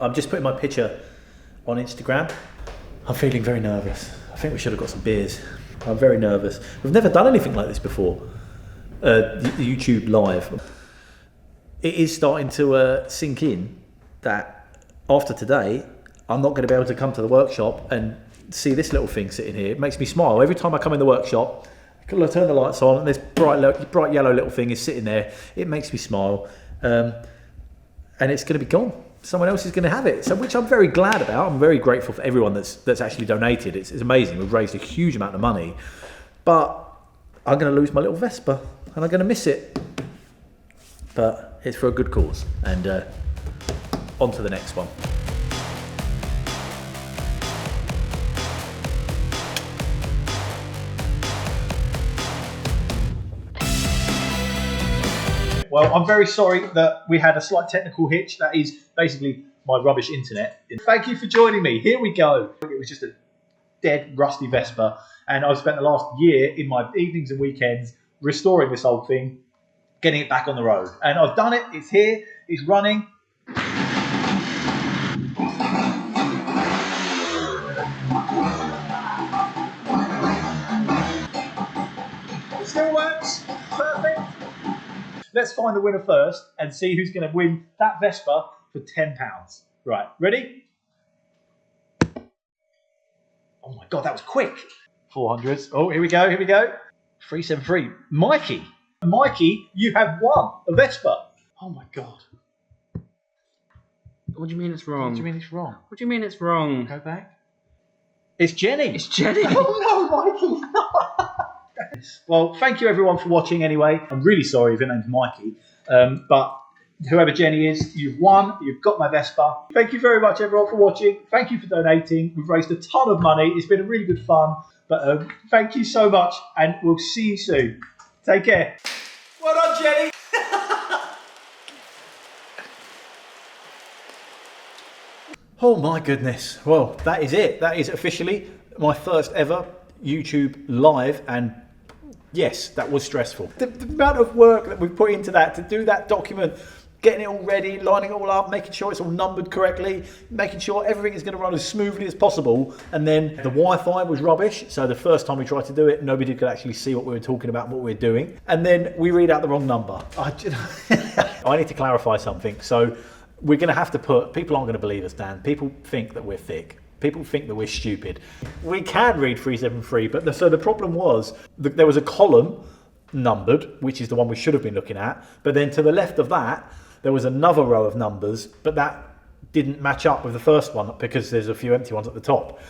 I'm just putting my picture on Instagram. I'm feeling very nervous. I think we should have got some beers. I'm very nervous. We've never done anything like this before. YouTube live. It is starting to sink in that after today, I'm not going to be able to come to the workshop and see this little thing sitting here. It makes me smile. Every time I come in the workshop, I turn the lights on and this bright yellow little thing is sitting there. It makes me smile. And it's going to be gone. Someone else is going to have it, so which I'm very glad about. I'm very grateful for everyone that's actually donated. It's amazing. We've raised a huge amount of money, but I'm going to lose my little Vespa and I'm going to miss it. But it's for a good cause, and on to the next one. Well, I'm very sorry that we had a slight technical hitch. That is basically my rubbish internet. Thank you for joining me. Here we go. It was just a dead, rusty Vespa, and I've spent the last year in my evenings and weekends restoring this old thing, getting it back on the road. And I've done it. It's here. It's running. It still works. Perfect. Let's find the winner first and see who's going to win that Vespa for £10. Right, ready? Oh my God, that was quick. 400s. Oh, here we go, here we go. 373. Mikey. Mikey, you have won a Vespa. Oh my God. What do you mean it's wrong? What do you mean it's wrong? What do you mean it's wrong? Go back. It's Jenny. It's Jenny. Oh no, Mikey. Well, thank you everyone for watching anyway. I'm really sorry if your name's Mikey. But whoever Jenny is, you've won. You've got my Vespa. Thank you very much everyone for watching. Thank you for donating. We've raised a ton of money. It's been a really good fun. But thank you so much and we'll see you soon. Take care. Well done, Jenny. Oh my goodness. Well, that is it. That is officially my first ever YouTube live, and yes, that was stressful. The amount of work that we've put into that, to do that document, getting it all ready, lining it all up, making sure it's all numbered correctly, making sure everything is going to run as smoothly as possible. And then the Wi-Fi was rubbish. So the first time we tried to do it, nobody could actually see what we were talking about, what we were doing. And then we read out the wrong number. I need to clarify something. So we're going to have to put, people aren't going to believe us, Dan. People think that we're thick. People think that we're stupid. We can read 373, but so the problem was that there was a column numbered, which is the one we should have been looking at. But then to the left of that, there was another row of numbers, but that didn't match up with the first one because there's a few empty ones at the top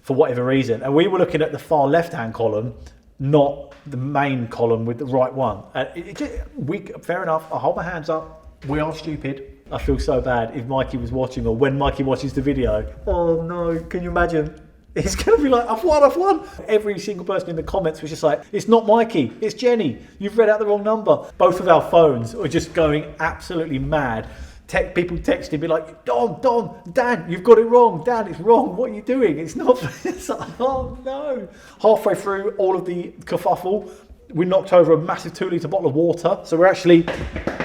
for whatever reason. And we were looking at the far left-hand column, not the main column with the right one. Fair enough, I hold my hands up. We are stupid. I feel so bad if Mikey was watching, or when Mikey watches the video. Oh no, can you imagine? He's going to be like, I've won. Every single person in the comments was just like, it's not Mikey, it's Jenny. You've read out the wrong number. Both of our phones were just going absolutely mad. People texting me like, Dom, Dan, you've got it wrong. Dan, it's wrong. What are you doing? It's not. It's like, oh no. Halfway through all of the kerfuffle, we knocked over a massive 2-litre bottle of water. So we're actually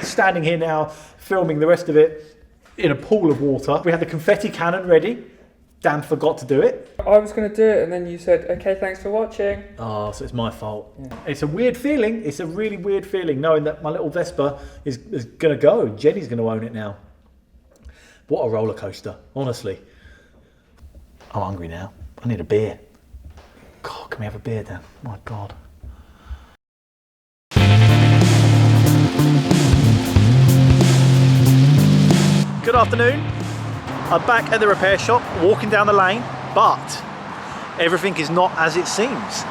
standing here now, filming the rest of it in a pool of water. We had the confetti cannon ready. Dan forgot to do it. I was going to do it and then you said, okay, thanks for watching. Oh, so it's my fault. Yeah. It's a weird feeling. It's a really weird feeling knowing that my little Vespa is going to go. Jenny's going to own it now. What a roller coaster, honestly. I'm hungry now. I need a beer. God, can we have a beer, Dan? My God. Good afternoon. I'm back at the repair shop, walking down the lane, but everything is not as it seems.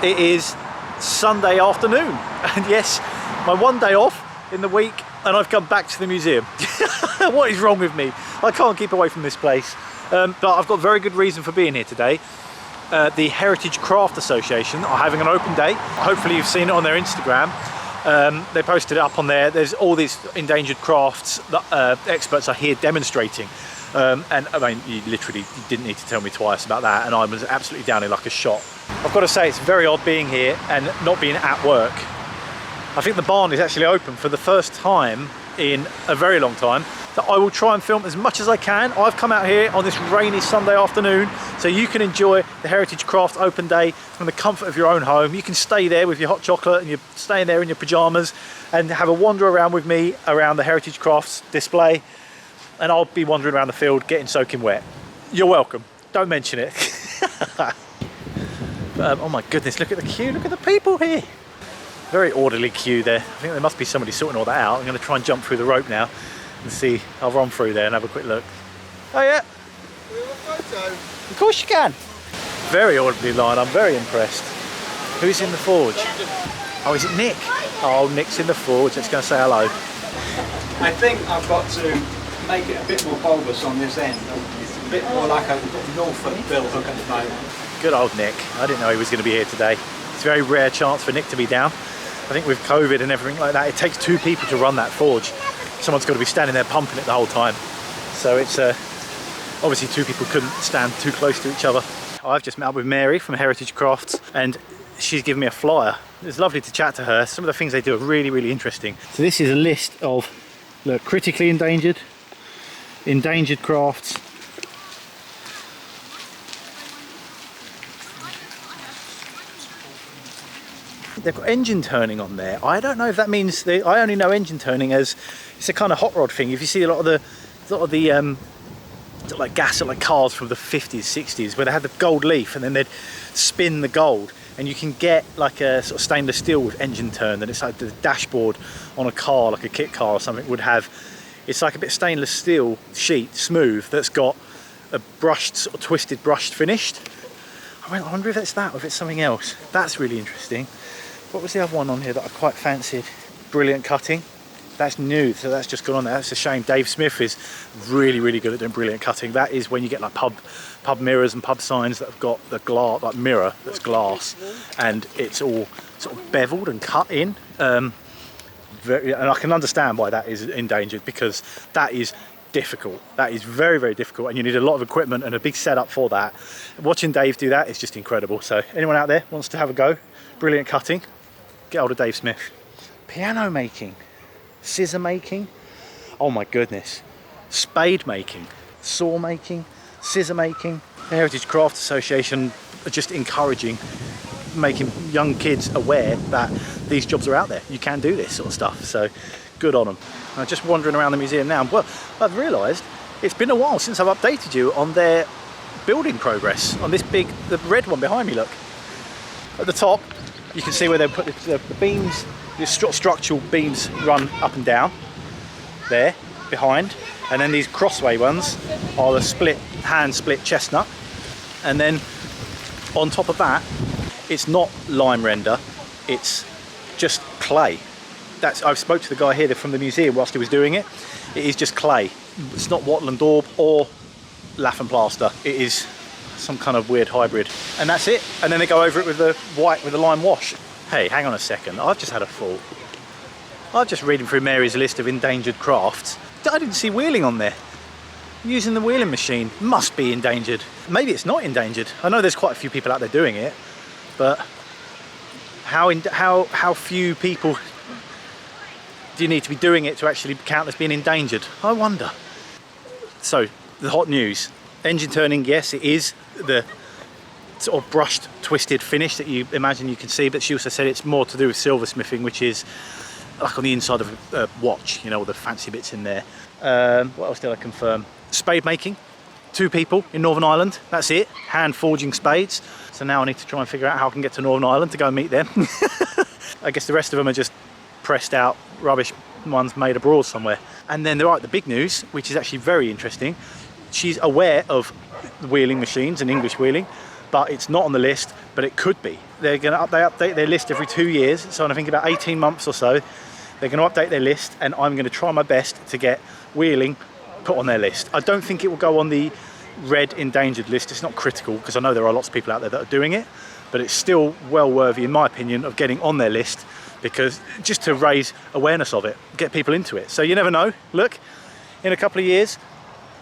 It is Sunday afternoon, and yes, my one day off in the week, and I've come back to the museum. What is wrong with me? I can't keep away from this place, but I've got very good reason for being here today. The Heritage Craft Association are having an open day. Hopefully you've seen it on their Instagram. They posted it up on there. There's all these endangered crafts that experts are here demonstrating. And I mean, you didn't need to tell me twice about that, and I was absolutely down here like a shot. I've got to say, it's very odd being here and not being at work. I think the barn is actually open for the first time in a very long time, that I will try and film as much as I can. I've come out here on this rainy Sunday afternoon so you can enjoy the Heritage Craft open day from the comfort of your own home. You can stay there with your hot chocolate and you're staying there in your pajamas and have a wander around with me around the Heritage Crafts display, and I'll be wandering around the field getting soaking wet. You're welcome. Don't mention it. Oh my goodness, look at the queue, look at the people here. Very orderly queue there. I think there must be somebody sorting all that out. I'm going to try and jump through the rope now and see. I'll run through there and have a quick look. Oh yeah. Of course you can. Very orderly line, I'm very impressed. Who's in the forge? Oh, is it Nick? Oh, Nick's in the forge. Let's go and say hello. I think I've got to make it a bit more bulbous on this end. It's a bit more like a Norfolk bill hook at the moment. Good old Nick. I didn't know he was going to be here today. It's a very rare chance for Nick to be down. I think with COVID and everything like that, it takes two people to run that forge. Someone's got to be standing there pumping it the whole time. So it's obviously two people couldn't stand too close to each other. I've just met up with Mary from Heritage Crafts and she's given me a flyer. It's lovely to chat to her. Some of the things they do are really, really interesting. So this is a list of, look, critically endangered, endangered crafts. They've got engine turning on there. I don't know if that means I only know engine turning as it's a kind of hot rod thing. If you see a lot of the like gas like cars from the 50s, 60s, where they had the gold leaf and then they'd spin the gold, and you can get like a sort of stainless steel with engine turned, and it's like the dashboard on a car, like a kit car or something, would have. It's like a bit stainless steel sheet, smooth, that's got a brushed, sort of twisted, brushed finished. I wonder if it's that or if it's something else. That's really interesting. What was the other one on here that I quite fancied? Brilliant cutting. That's new, so that's just gone on there. That's a shame. Dave Smith is really, really good at doing brilliant cutting. That is when you get like pub mirrors and pub signs that have got the glass, like mirror that's glass, and it's all sort of beveled and cut in. And I can understand why that is endangered, because that is difficult. That is very, very difficult, and you need a lot of equipment and a big setup for that. Watching Dave do that is just incredible. So anyone out there wants to have a go, brilliant cutting, get hold of Dave Smith. Piano making, scissor making, oh my goodness, spade making, saw making, scissor making. The Heritage Craft Association are just encouraging, making young kids aware that these jobs are out there. You can do this sort of stuff, so good on them. I'm just wandering around the museum now. Well, I've realised it's been a while since I've updated you on their building progress on this big, the red one behind me, look. At the top, you can see where they put the beams, the structural beams run up and down there behind, and then these crossway ones are the hand split chestnut, and then on top of that it's not lime render, it's just clay. I spoke to the guy here from the museum whilst he was doing it. It is just clay. It's not wattle and daub or lath and plaster. It is some kind of weird hybrid, and that's it. And then they go over it with the white, with the lime wash. Hey, hang on a second, I've just had a thought. I'm just reading through Mary's list of endangered crafts. I didn't see wheeling on there. Using the wheeling machine must be endangered. Maybe it's not endangered. I know there's quite a few people out there doing it, but how few people do you need to be doing it to actually count as being endangered? I wonder. So, the hot news. Engine turning, yes, it is the sort of brushed, twisted finish that you imagine you can see, but she also said it's more to do with silversmithing, which is like on the inside of a watch, you know, all the fancy bits in there. What else did I confirm? Spade making. 2 people in Northern Ireland, that's it. Hand forging spades. So now I need to try and figure out how I can get to Northern Ireland to go and meet them. I guess the rest of them are just pressed out rubbish ones made abroad somewhere. And then there are the big news, which is actually very interesting. She's aware of wheeling machines and English wheeling, but it's not on the list, but it could be. They update their list every 2 years, so I think about 18 months or so, they're going to update their list, and I'm going to try my best to get wheeling put on their list. I don't think it will go on the red endangered list. It's not critical, because I know there are lots of people out there that are doing it, but it's still well worthy, in my opinion, of getting on their list, because just to raise awareness of it, get people into it. So you never know. Look, in a couple of years,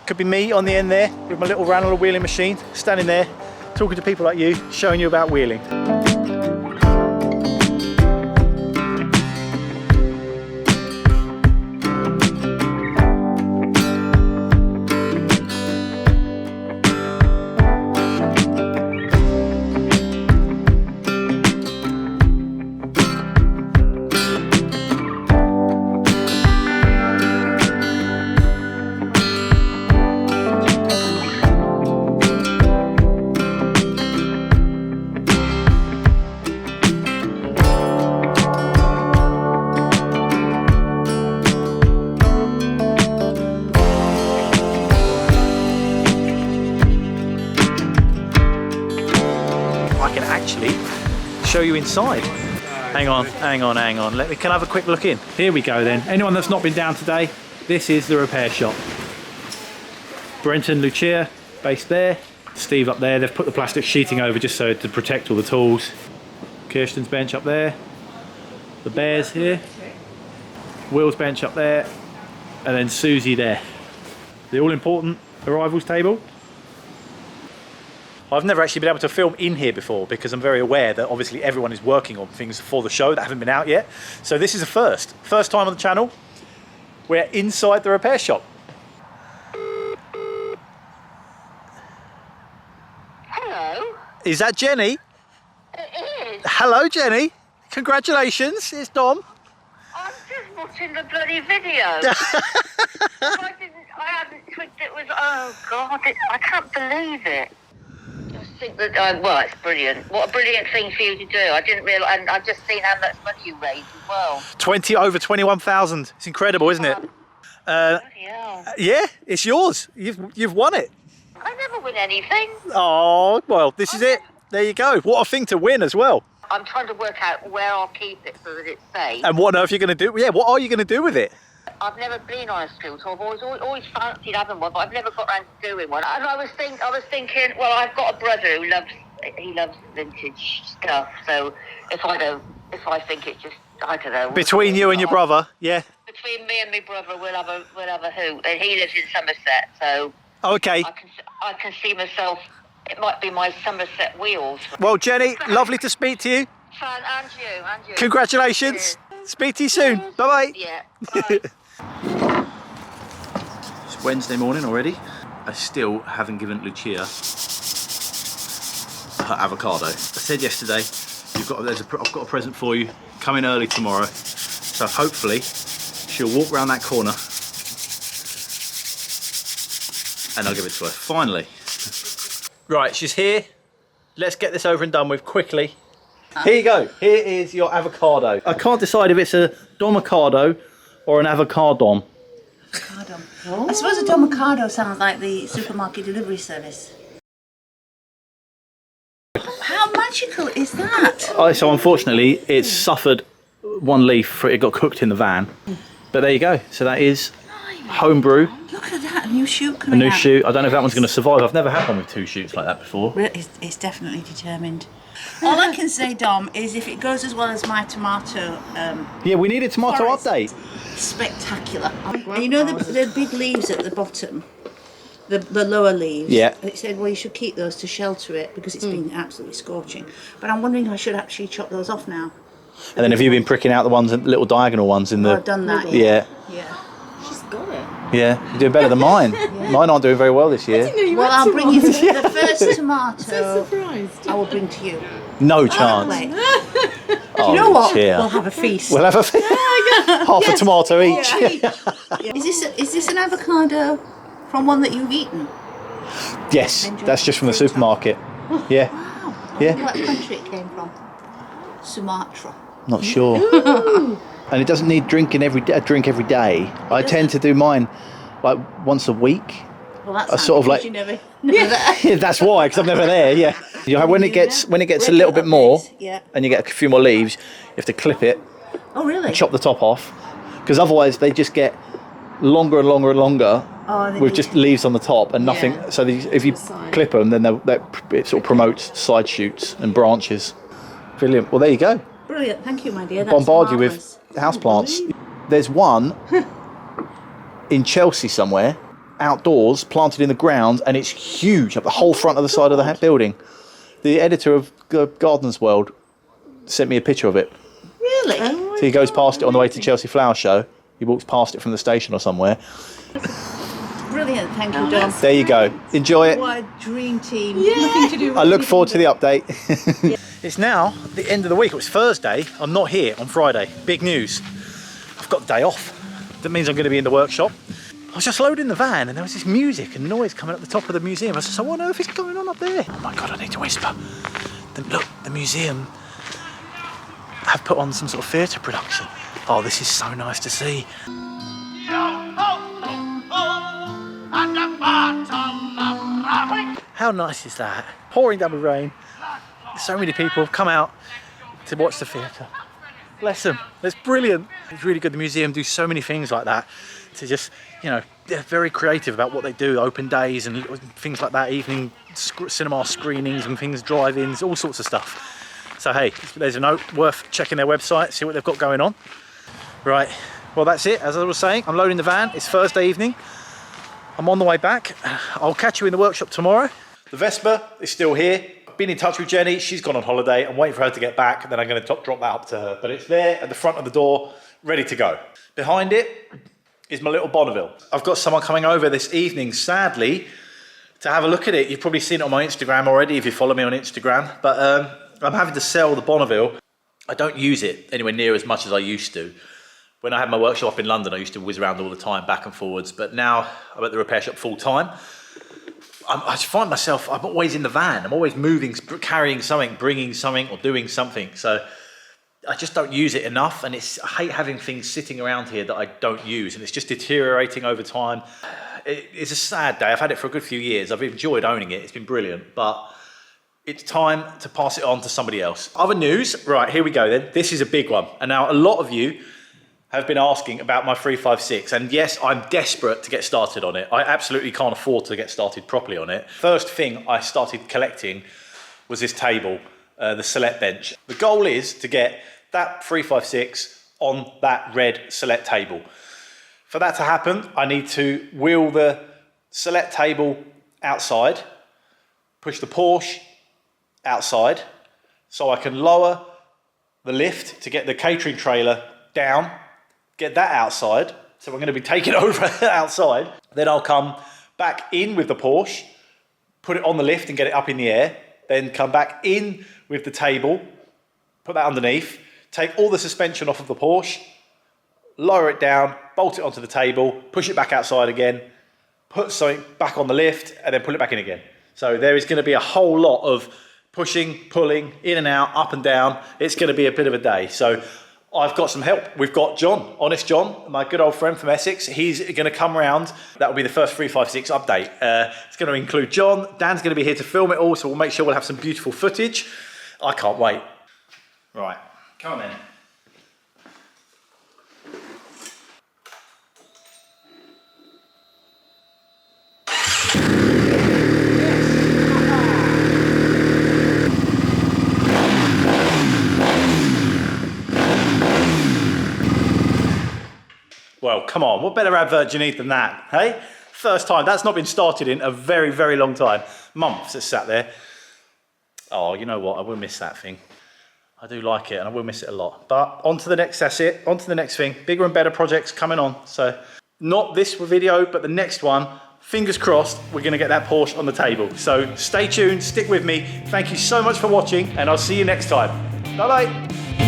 could be me on the end there with my little Ranelagh wheeling machine, standing there, talking to people like you, showing you about wheeling. you inside. Hang on. Can I have a quick look in? Here we go then. Anyone that's not been down today, this is the repair shop. Brent and Lucia based there. Steve up there. They've put the plastic sheeting over just so to protect all the tools. Kirsten's bench up there. The Bears here. Will's bench up there. And then Susie there. The all-important arrivals table. I've never actually been able to film in here before because I'm very aware that obviously everyone is working on things for the show that haven't been out yet. So this is a first time on the channel. We're inside the repair shop. Hello? Is that Jenny? It is. Hello, Jenny. Congratulations, it's Dom. I'm just watching the bloody video. I hadn't twigged it was, oh God, I can't believe it. I think that, well, it's brilliant. What a brilliant thing for you to do. I didn't realise, and I've just seen how much money you raised as well. Over 21,000. It's incredible, isn't it? Bloody hell. Yeah, it's yours. You've won it. I never win anything. Oh, well, this is it. There you go. What a thing to win as well. I'm trying to work out where I'll keep it so that it's safe. And what on earth are you going to do? Yeah, what are you going to do with it? I've never been on a scooter. I've always fancied having one, but I've never got around to doing one. And I was thinking, well, I've got a brother who loves vintage stuff. So if I think it just, I don't know. Between you and your brother, yeah. Between me and my brother, we'll have a hoot. And he lives in Somerset, so. Okay. I can see myself. It might be my Somerset wheels. Well, Jenny, lovely to speak to you. Fun, and you. Congratulations. Speak to you soon. Bye-bye. Yeah. Bye. It's Wednesday morning already. I still haven't given Lucia her avocado. I said yesterday, I've got a present for you. Come in early tomorrow. So hopefully she'll walk around that corner and I'll give it to her. Finally. Right, she's here. Let's get this over and done with quickly. Here you go. Here is your avocado. I can't decide if it's a domicado or an avocadom. I suppose a domicado sounds like the supermarket delivery service. How magical is that? So unfortunately, it's suffered one leaf for it got cooked in the van. But there you go. So that is homebrew. Look at that, a new shoot A coming new out. shoot. I don't know if that one's going to survive. I've never had one with two shoots like that before. It's definitely determined. All I can say, Dom, is if it goes as well as my tomato, Yeah, we need a tomato Forest. update. spectacular. And you know the big leaves at the bottom? The lower leaves? Yeah. It said, well, you should keep those to shelter it because it's been absolutely scorching. But I'm wondering if I should actually chop those off now. And then have you been pricking out the ones, little diagonal ones in the... I've done that, Yeah. Yeah. She's got it. Yeah, you're doing better than mine. Mine aren't doing very well this year. Well, I'll bring you the first tomato. So surprised. I will bring to you. No chance. Wait. Oh, You know what? Lucia. We'll have a feast. We'll have a half a tomato each. Is this an avocado from one that you've eaten? Yes, that's just from the supermarket. Yeah, Wow. Yeah. What country it came from? Sumatra. not sure. And it doesn't need drink every day. I tend to do mine like once a week. Well, that's I sort of like- you never there. Yeah, that's why, because I've never there. Yeah. You know, when it gets a little bit more, Yeah. and you get a few more leaves, you have to clip it, Oh, really? chop the top off, because otherwise they just get longer and longer and longer Oh, they with do. just leaves on the top and nothing. Yeah. So if you Side. clip them, then it sort of promotes side shoots and branches. Brilliant. Well, there you go. Brilliant. Thank you, my dear. That's Bombard you marvellous. with houseplants. There's one in Chelsea somewhere, outdoors, planted in the ground, and it's huge, up the whole front of the side of the building. The editor of Gardener's World sent me a picture of it. Really? So he goes past it on the way to Chelsea Flower Show. He walks past it from the station or somewhere. Brilliant. Thank you, Dom. There you go. Enjoy it. What a dream team. Nothing to do with I look forward to the update. It's now the end of the week. It was Thursday. I'm not here on Friday. Big news. I've got the day off. That means I'm going to be in the workshop. I was just loading the van and there was this music and noise coming up the top of the museum. I was like, what on earth is going on up there? Oh my God, I need to whisper. Look, the museum have put on some sort of theatre production. Oh, this is so nice to see. How nice is that? Pouring down with rain. So many people have come out to watch the theatre. Bless them. It's brilliant. It's really good. The museum do so many things like that to just, you know, they're very creative about what they do. Open days and things like that, evening cinema screenings and things, drive-ins, all sorts of stuff. So hey, there's a note worth checking their website, see what they've got going on. Right, well that's it. As I was saying, I'm loading the van. It's Thursday evening. I'm on the way back. I'll catch you in the workshop tomorrow. The Vespa is still here. I've been in touch with Jenny. She's gone on holiday. I'm waiting for her to get back, and then I'm going to drop that up to her. But it's there at the front of the door, ready to go. Behind it is my little Bonneville. I've got someone coming over this evening, sadly, to have a look at it. You've probably seen it on my Instagram already if you follow me on Instagram. But I'm having to sell the Bonneville. I don't use it anywhere near as much as I used to. When I had my workshop up in London, I used to whiz around all the time, back and forwards. But now I'm at the repair shop full time. I just find myself, I'm always in the van. I'm always moving, carrying something, bringing something or doing something. So I just don't use it enough. And I hate having things sitting around here that I don't use. And it's just deteriorating over time. It's a sad day. I've had it for a good few years. I've enjoyed owning it. It's been brilliant. But it's time to pass it on to somebody else. Other news, right, here we go then. This is a big one. And now a lot of you have been asking about my 356, and yes, I'm desperate to get started on it. I absolutely can't afford to get started properly on it. First thing I started collecting was this table, the Select bench. The goal is to get that 356 on that red Select table. For that to happen, I need to wheel the Select table outside, push the Porsche outside, so I can lower the lift to get the catering trailer down, get that outside, so I'm going to be taking over outside. Then I'll come back in with the Porsche, put it on the lift and get it up in the air, then come back in with the table, put that underneath, take all the suspension off of the Porsche, lower it down, bolt it onto the table, push it back outside again, put something back on the lift, and then pull it back in again. So there is going to be a whole lot of pushing, pulling, in and out, up and down. It's going to be a bit of a day. So I've got some help. We've got John, Honest John, my good old friend from Essex. He's going to come around. That will be the first 356 update. It's going to include John. Dan's going to be here to film it all, so we'll make sure we'll have some beautiful footage. I can't wait. Right, come on then. Well, come on, what better advert do you need than that, hey? First time, that's not been started in a very, very long time. Months it's sat there. Oh, you know what, I will miss that thing. I do like it and I will miss it a lot. But on to the next, that's it, on to the next thing. Bigger and better projects coming on. So not this video, but the next one, fingers crossed, we're gonna get that Porsche on the table. So stay tuned, stick with me. Thank you so much for watching and I'll see you next time. Bye-bye.